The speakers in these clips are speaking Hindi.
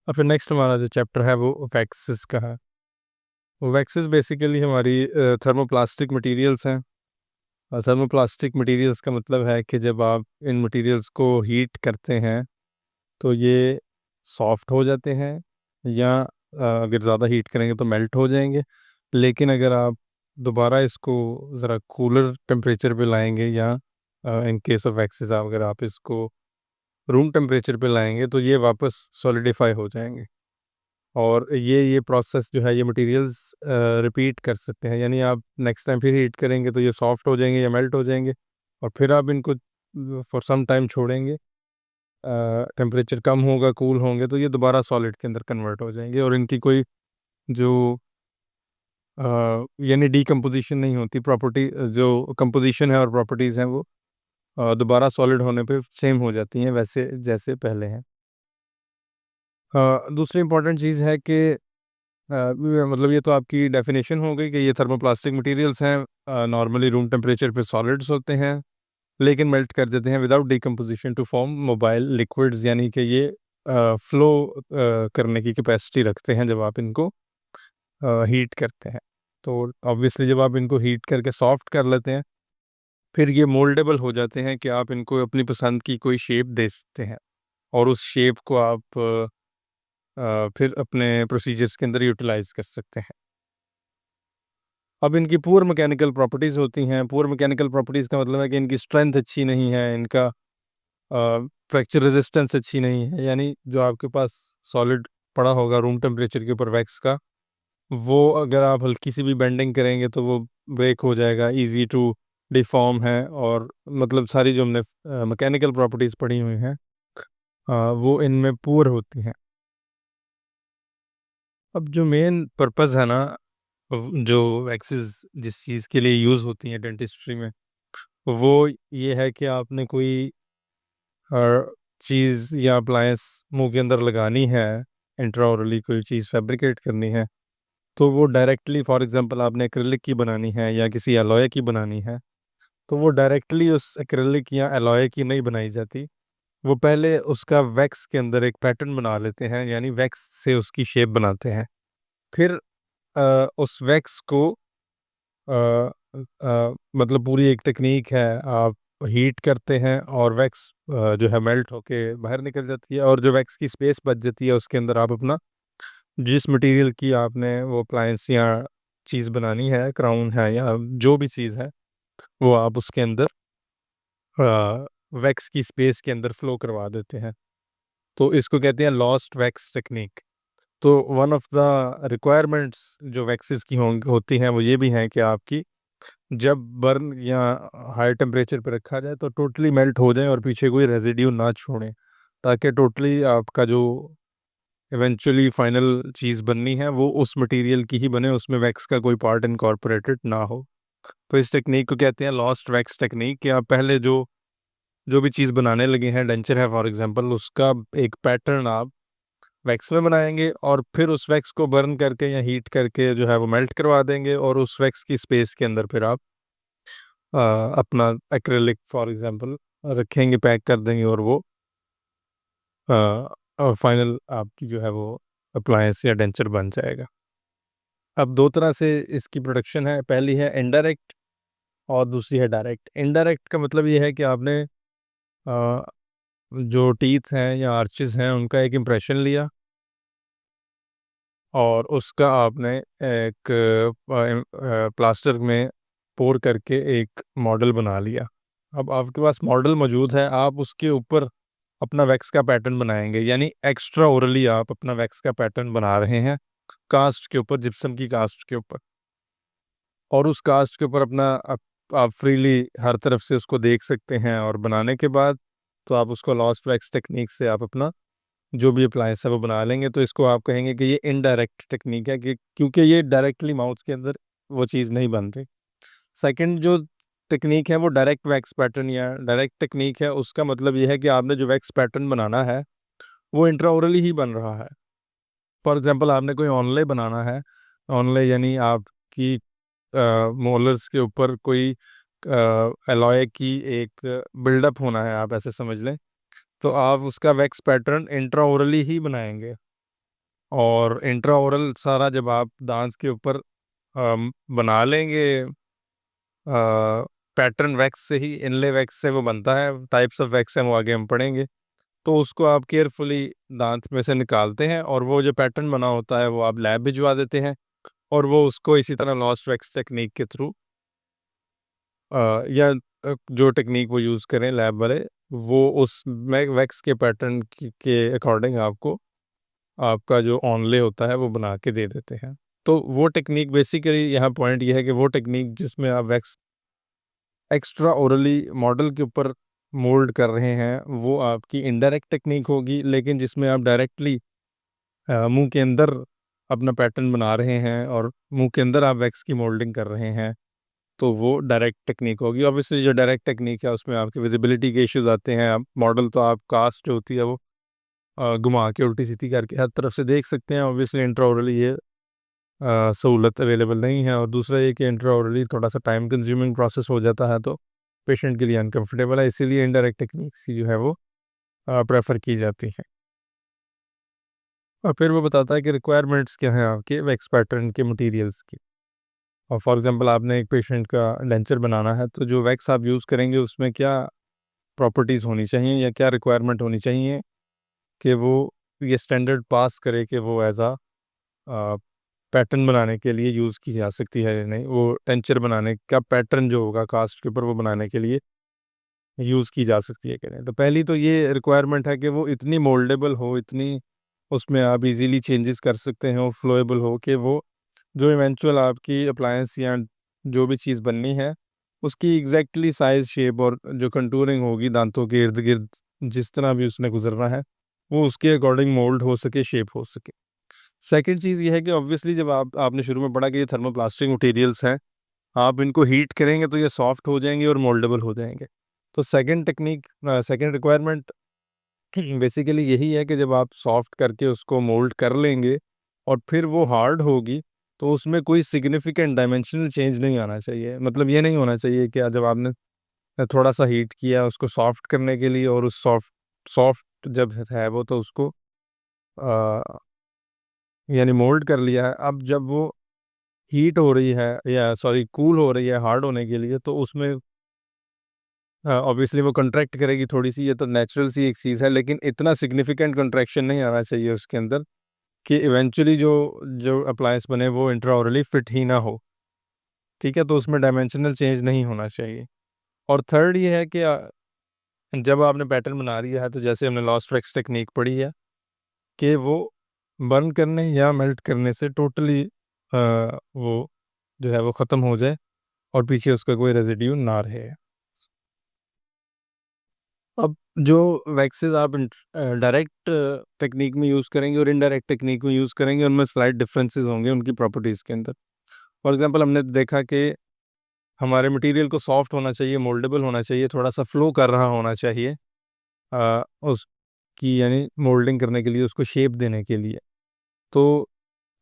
और फिर नेक्स्ट हमारा जो चैप्टर है वो वैक्सेस का है। वो वैक्सेस बेसिकली हमारी थर्मोप्लास्टिक मटेरियल्स हैं। और थर्मोप्लास्टिक मटेरियल्स का मतलब है कि जब आप इन मटेरियल्स को हीट करते हैं तो ये सॉफ्ट हो जाते हैं, या अगर ज़्यादा हीट करेंगे तो मेल्ट हो जाएंगे। लेकिन अगर आप दोबारा इसको ज़रा कूलर टेम्परेचर पे लाएंगे, या इन केस ऑफ वैक्सेस अगर आप इसको रूम टेम्परेचर पे लाएंगे तो ये वापस सॉलिडिफाई हो जाएंगे। और ये प्रोसेस जो है ये मटेरियल्स रिपीट कर सकते हैं, यानी आप नेक्स्ट टाइम फिर हीट करेंगे तो ये सॉफ्ट हो जाएंगे या मेल्ट हो जाएंगे। और फिर आप इनको फॉर सम टाइम छोड़ेंगे, टेम्परेचर कम होगा, कूल होंगे, तो ये दोबारा सॉलिड के अंदर कन्वर्ट हो जाएंगे। और इनकी कोई जो यानी डीकम्पोजिशन नहीं होती, प्रॉपर्टी जो कंपोजिशन है और प्रॉपर्टीज़ हैं वो दोबारा सॉलिड होने पे सेम हो जाती हैं वैसे जैसे पहले हैं। दूसरी इंपॉर्टेंट चीज़ है कि मतलब ये तो आपकी डेफिनेशन हो गई कि ये थर्मोप्लास्टिक मटेरियल्स हैं, नॉर्मली रूम टेम्परेचर पे सॉलिड्स होते हैं लेकिन मेल्ट कर देते हैं without decomposition to form mobile liquids, यानी कि ये फ्लो करने की कैपेसिटी रखते हैं जब आप इनको हीट करते हैं। तो ऑब्वियसली जब आप इनको हीट करके सॉफ्ट कर लेते हैं फिर ये मोल्डेबल हो जाते हैं कि आप इनको अपनी पसंद की कोई शेप दे सकते हैं, और उस शेप को आप फिर अपने प्रोसीजर्स के अंदर यूटिलाइज कर सकते हैं। अब इनकी पुअर मैकेनिकल प्रॉपर्टीज़ होती हैं। पुअर मैकेनिकल प्रॉपर्टीज़ का मतलब है कि इनकी स्ट्रेंथ अच्छी नहीं है, इनका फ्रैक्चर रेजिस्टेंस अच्छी नहीं है। यानी जो आपके पास सॉलिड पड़ा होगा रूम टेम्परेचर के ऊपर वैक्स का, वो अगर आप हल्की सी भी बेंडिंग करेंगे तो वो ब्रेक हो जाएगा, इजी टू डिफॉर्म है। और मतलब सारी जो हमने मैकेनिकल प्रॉपर्टीज़ पढ़ी हुई हैं वो इनमें पुअर होती हैं। अब जो मेन पर्पज़ है ना, जो वैक्सेस जिस चीज़ के लिए यूज़ होती हैं डेंटिस्ट्री में, वो ये है कि आपने कोई चीज़ या अप्लायंस मुंह के अंदर लगानी है, इंट्राओरली कोई चीज़ फैब्रिकेट करनी है, तो वो डायरेक्टली फॉर एग्जांपल आपने एक्रिलिक की बनानी है या किसी एलॉय की बनानी है, तो वो डायरेक्टली उस एक्रिलिक या एलॉय की नहीं बनाई जाती। वो पहले उसका वैक्स के अंदर एक पैटर्न बना लेते हैं, यानी वैक्स से उसकी शेप बनाते हैं। फिर उस वैक्स को मतलब पूरी एक टेक्निक है, आप हीट करते हैं और वैक्स जो है मेल्ट होके बाहर निकल जाती है, और जो वैक्स की स्पेस बच जाती है उसके अंदर आप अपना जिस मटेरियल की आपने वो अप्लायंस या चीज़ बनानी है, क्राउन है या जो भी चीज़ है, वो आप उसके अंदर वैक्स की स्पेस के अंदर फ्लो करवा देते हैं। तो इसको कहते हैं लॉस्ट वैक्स टेक्निक। तो वन ऑफ द रिक्वायरमेंट्स जो वैक्सेस की होती हैं वो ये भी हैं कि आपकी जब बर्न या हाई टेम्परेचर पे रखा जाए तो टोटली मेल्ट हो जाए और पीछे कोई रेजिड्यू ना छोड़े, ताकि टोटली आपका जो इवेंचुअली फाइनल चीज़ बननी है वो उस मटेरियल की ही बने, उसमें वैक्स का कोई पार्ट इनकॉर्पोरेटेड ना हो। तो इस टेक्निक को कहते हैं लॉस्ट वैक्स टेक्निक, कि आप पहले जो जो भी चीज़ बनाने लगे हैं, डेंचर है फॉर एग्जांपल, उसका एक पैटर्न आप वैक्स में बनाएंगे और फिर उस वैक्स को बर्न करके या हीट करके जो है वो मेल्ट करवा देंगे, और उस वैक्स की स्पेस के अंदर फिर आप अपना एक्रेलिक फॉर एग्जांपल रखेंगे, पैक कर देंगे, और वो और फाइनल आपकी जो है वो अप्लायंस या डेंचर बन जाएगा। अब दो तरह से इसकी प्रोडक्शन है, पहली है इनडायरेक्ट और दूसरी है डायरेक्ट। इनडायरेक्ट का मतलब ये है कि आपने अ, जो टीथ हैं या आर्चेस हैं उनका एक इम्प्रेशन लिया और उसका आपने एक प्लास्टर में पोर करके एक मॉडल बना लिया। अब आपके पास मॉडल मौजूद है, आप उसके ऊपर अपना वैक्स का पैटर्न बनाएंगे, यानी एक्स्ट्रा ओरली आप अपना वैक्स का पैटर्न बना रहे हैं कास्ट के ऊपर, जिप्सम की कास्ट के ऊपर। और उस कास्ट के ऊपर अपना आप फ्रीली हर तरफ से उसको देख सकते हैं, और बनाने के बाद तो आप उसको लॉस्ट वैक्स टेक्निक से आप अपना जो भी अप्लायंस है वो बना लेंगे। तो इसको आप कहेंगे कि ये इनडायरेक्ट टेक्निक है, कि क्योंकि ये डायरेक्टली माउथ के अंदर वो चीज़ नहीं बन रही। सेकंड जो टेक्निक है वो डायरेक्ट वैक्स पैटर्न या डायरेक्ट टेक्निक है। उसका मतलब ये है कि आपने जो वैक्स पैटर्न बनाना है वो इंट्राओरली ही बन रहा है। फॉर एग्जांपल आपने कोई ऑनले बनाना है, ऑनले यानी आपकी मोलर्स के ऊपर कोई एलॉय की एक बिल्डअप होना है, आप ऐसे समझ लें। तो आप उसका वैक्स पैटर्न इंट्राओरली ही बनाएंगे, और इंट्राओरल सारा जब आप दांत के ऊपर बना लेंगे, पैटर्न वैक्स से ही, इनले वैक्स से वो बनता है, टाइप्स ऑफ वैक्स हैं वो आगे हम पढ़ेंगे। तो उसको आप केयरफुली दांत में से निकालते हैं और वो जो पैटर्न बना होता है वो आप लैब भिजवा देते हैं, और वो उसको इसी तरह लॉस्ट वैक्स टेक्निक के थ्रू या जो टेक्निक वो यूज़ करें लैब वाले, वो उस वैक्स के पैटर्न के अकॉर्डिंग आपको आपका जो ऑनले होता है वो बना के दे देते हैं। तो वो टेक्निक बेसिकली यहाँ पॉइंट ये है कि वो टेक्निक जिसमें आप वैक्स एक्स्ट्रा ओरली मॉडल के ऊपर मोल्ड कर रहे हैं, वो आपकी इनडायरेक्ट टेक्निक होगी। लेकिन जिसमें आप डायरेक्टली मुंह के अंदर अपना पैटर्न बना रहे हैं और मुंह के अंदर आप वैक्स की मोल्डिंग कर रहे हैं, तो वो डायरेक्ट टेक्निक होगी। ऑब्वियसली जो डायरेक्ट टेक्निक है उसमें आपके विजिबिलिटी के इश्यूज आते हैं। आप मॉडल तो आप कास्ट जो होती है वो घुमा के उल्टी सीधी करके हर तरफ से देख सकते हैं। ऑब्वियसली इंट्राओरली ये सहूलत अवेलेबल नहीं है। और दूसरा ये कि इंट्राओरली थोड़ा सा टाइम कंज्यूमिंग प्रोसेस हो जाता है, तो पेशेंट के लिए अनकम्फर्टेबल है, इसीलिए इनडायरेक्ट टेक्निक्स जो है वो प्रेफर की जाती हैं। और फिर वो बताता है कि रिक्वायरमेंट्स क्या हैं आपके वैक्स पैटर्न के मटेरियल्स की। और फॉर एग्जांपल आपने एक पेशेंट का डेंचर बनाना है, तो जो वैक्स आप यूज़ करेंगे उसमें क्या प्रॉपर्टीज़ होनी चाहिए या क्या रिक्वायरमेंट होनी चाहिए कि वो ये स्टैंडर्ड पास करे कि वो एज आ पैटर्न बनाने के लिए यूज़ की जा सकती है या नहीं। वो टेंचर बनाने का पैटर्न जो होगा कास्ट के ऊपर वो बनाने के लिए यूज़ की जा सकती है कि नहीं। तो पहली तो ये रिक्वायरमेंट है कि वो इतनी मोल्डेबल हो, इतनी उसमें आप इजीली चेंजेस कर सकते हैं, वो फ्लोएबल हो कि वो जो इवेंचुअल आपकी अप्लायंस या जो भी चीज़ बननी है उसकी एग्जैक्टली साइज शेप और जो कंटूरिंग होगी दांतों के इर्द गिर्द जिस तरह भी उसने गुजरना है वो उसके अकॉर्डिंग मोल्ड हो सके, शेप हो सके। सेकंड चीज़ ये है कि ऑब्वियसली जब आपने शुरू में पढ़ा कि ये थर्मोप्लास्टिक मटेरियल्स हैं, आप इनको हीट करेंगे तो ये सॉफ्ट हो जाएंगे और मोल्डेबल हो जाएंगे। तो second technique, second requirement basically यही है कि जब आप सॉफ्ट करके उसको मोल्ड कर लेंगे और फिर वो हार्ड होगी, तो उसमें कोई सिग्निफिकेंट डायमेंशनल चेंज नहीं आना चाहिए। मतलब ये नहीं होना चाहिए कि जब आपने थोड़ा सा हीट किया उसको सॉफ्ट करने के लिए और उस सॉफ्ट सॉफ्ट जब है वो तो उसको यानी मोल्ड कर लिया है। अब जब वो हीट हो रही है या सॉरी कूल हो रही है हार्ड होने के लिए, तो उसमें ऑब्वियसली वो कंट्रैक्ट करेगी थोड़ी सी, ये तो नेचुरल सी एक चीज़ है। लेकिन इतना सिग्निफिकेंट कंट्रैक्शन नहीं आना चाहिए उसके अंदर कि इवेंचुअली जो जो अप्लायंस बने वो इंट्राओरली फिट ही ना हो। ठीक है, तो उसमें डायमेंशनल चेंज नहीं होना चाहिए। और थर्ड ये है कि जब आपने पैटर्न बना लिया है, तो जैसे हमने लॉस्ट वैक्स टेक्निक पढ़ी है कि वो बर्न करने या मेल्ट करने से टोटली वो जो है वो ख़त्म हो जाए और पीछे उसका कोई रेजिड्यू ना रहे। अब जो वैक्सेस आप डायरेक्ट टेक्निक में यूज़ करेंगे और इनडायरेक्ट टेक्निक में यूज़ करेंगे, उनमें स्लाइट डिफरेंसेस होंगे उनकी प्रॉपर्टीज़ के अंदर। फॉर एग्जांपल हमने देखा कि हमारे मटेरियल को सॉफ्ट होना चाहिए, मोल्डेबल होना चाहिए, थोड़ा सा फ्लो कर रहा होना चाहिए उसकी यानी मोल्डिंग करने के लिए, उसको शेप देने के लिए। तो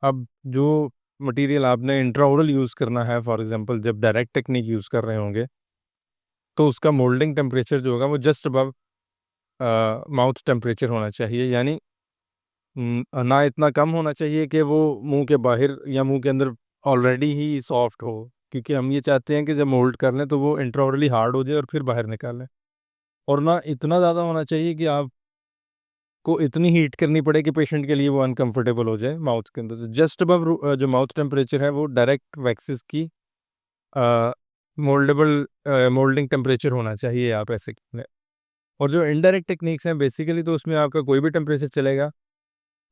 अब जो मटेरियल आपने इंट्राओरल यूज़ करना है, फॉर एग्जांपल जब डायरेक्ट टेक्निक यूज़ कर रहे होंगे, तो उसका मोल्डिंग टेम्परेचर जो होगा वो जस्ट अबव माउथ टेम्परेचर होना चाहिए। यानी ना इतना कम होना चाहिए कि वो मुंह के बाहर या मुंह के अंदर ऑलरेडी ही सॉफ्ट हो, क्योंकि हम ये चाहते हैं कि जब मोल्ड कर लें तो वो इंट्राओरली हार्ड हो जाए और फिर बाहर निकालें। और ना इतना ज़्यादा होना चाहिए कि आपको इतनी हीट करनी पड़े कि पेशेंट के लिए वो अनकंफर्टेबल हो जाए माउथ के अंदर। जस्ट अबव जो माउथ टेम्परेचर है वो डायरेक्ट वैक्सेस की मोल्डेबल मोल्डिंग टेम्परेचर होना चाहिए, आप ऐसे करें। और जो इनडायरेक्ट टेक्निक्स हैं बेसिकली तो उसमें आपका कोई भी टेम्परेचर चलेगा,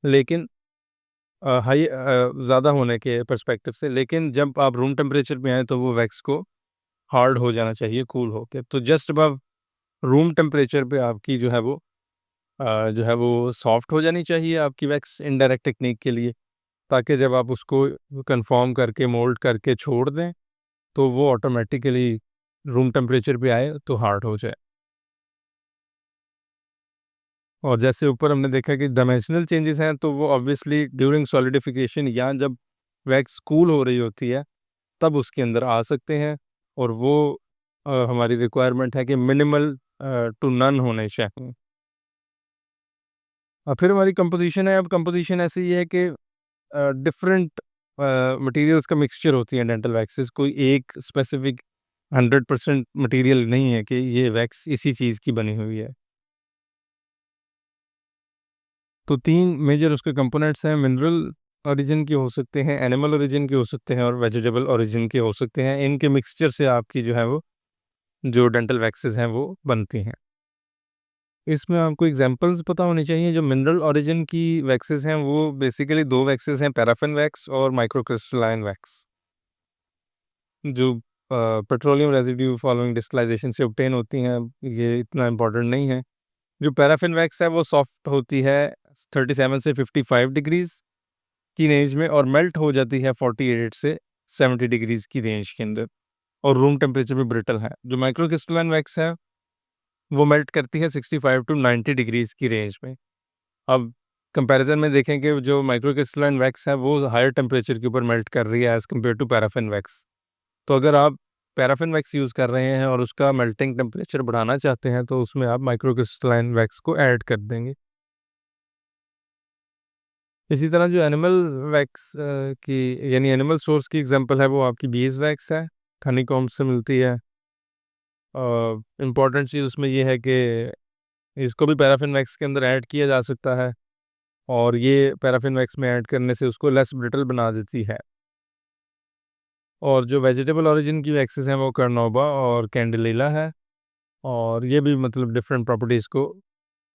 लेकिन हाई ज़्यादा होने के पर्सपेक्टिव से। लेकिन जब आप रूम टेम्परेचर पे आएँ तो वो वैक्स को हार्ड हो जाना चाहिए कूल होके। तो जस्ट अबव रूम टेम्परेचर पे आपकी जो है वो सॉफ्ट हो जानी चाहिए आपकी वैक्स इनडायरेक्ट टेक्निक के लिए, ताकि जब आप उसको कन्फर्म करके मोल्ड करके छोड़ दें तो वो ऑटोमेटिकली रूम टेम्परेचर पे आए तो हार्ड हो जाए। और जैसे ऊपर हमने देखा कि डायमेंशनल चेंजेस हैं, तो वो ऑब्वियसली ड्यूरिंग सॉलिडिफिकेशन या जब वैक्स कूल हो रही होती है तब उसके अंदर आ सकते हैं। और वो हमारी रिक्वायरमेंट है कि मिनिमल टू नन होने चाहिए। फिर हमारी कंपोजिशन है। अब कंपोजिशन ऐसी है कि डिफरेंट मटेरियल्स का मिक्सचर होती है डेंटल वैक्सेस। कोई एक स्पेसिफिक 100% मटेरियल नहीं है कि ये वैक्स इसी चीज़ की बनी हुई है। तो 3 मेजर उसके कंपोनेंट्स हैं, मिनरल ओरिजिन के हो सकते हैं, एनिमल ओरिजिन के हो सकते हैं और वेजिटेबल ओरिजिन के हो सकते हैं। इनके मिक्सचर से आपकी जो है वो जो डेंटल वैक्सेस हैं वो बनती हैं। इसमें आपको एग्जांपल्स पता होने चाहिए। जो मिनरल ओरिजिन की वैक्सेस हैं वो बेसिकली 2 वैक्सेस हैं, पैराफिन वैक्स और माइक्रोक्रिस्टलाइन वैक्स, जो पेट्रोलियम रेजिड्यू फॉलोइंग डिस्टिलाइजेशन से ऑब्टेन होती हैं। ये इतना इम्पोर्टेंट नहीं है। जो पैराफिन वैक्स है वो सॉफ्ट होती है 37 से 55 डिग्रीज की रेंज में और मेल्ट हो जाती है 48 से 70 डिग्रीज की रेंज के अंदर और रूम टेम्परेचर पे ब्रिटल है। जो माइक्रो क्रिस्टलाइन वैक्स है वो मेल्ट करती है 65 टू 90 डिग्रीज की रेंज में। अब कंपैरिजन में देखें कि जो माइक्रो क्रिस्टलाइन वैक्स है वो हायर टेम्परेचर के ऊपर मेल्ट कर रही है as compare to paraffin wax. तो अगर आप पैराफिन वैक्स यूज़ कर रहे हैं और उसका मेल्टिंग टेम्परेचर बढ़ाना चाहते हैं तो उसमें आप माइक्रो क्रिस्टलाइन वैक्स को ऐड कर देंगे। इसी तरह जो एनिमल वैक्स की यानी एनिमल सोर्स की एग्जांपल है वो आपकी बीज वैक्स है, हनीकॉम्ब से मिलती है। इम्पॉर्टेंट चीज़ उसमें ये है कि इसको भी पैराफिन वैक्स के अंदर ऐड किया जा सकता है और ये पैराफिन वैक्स में ऐड करने से उसको लेस ब्रिटल बना देती है। और जो वेजिटेबल ओरिजिन की वैक्सेस हैं वो कार्नोबा और कैंडिलेला है और ये भी मतलब डिफरेंट प्रॉपर्टीज़ को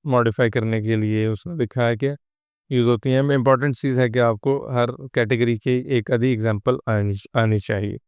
मॉडिफाई करने के लिए उसने लिखा है कि यूज़ होती हैं। इम्पॉर्टेंट चीज़ है कि आपको हर कैटेगरी की एक आधी एग्जांपल आनी आनी चाहिए।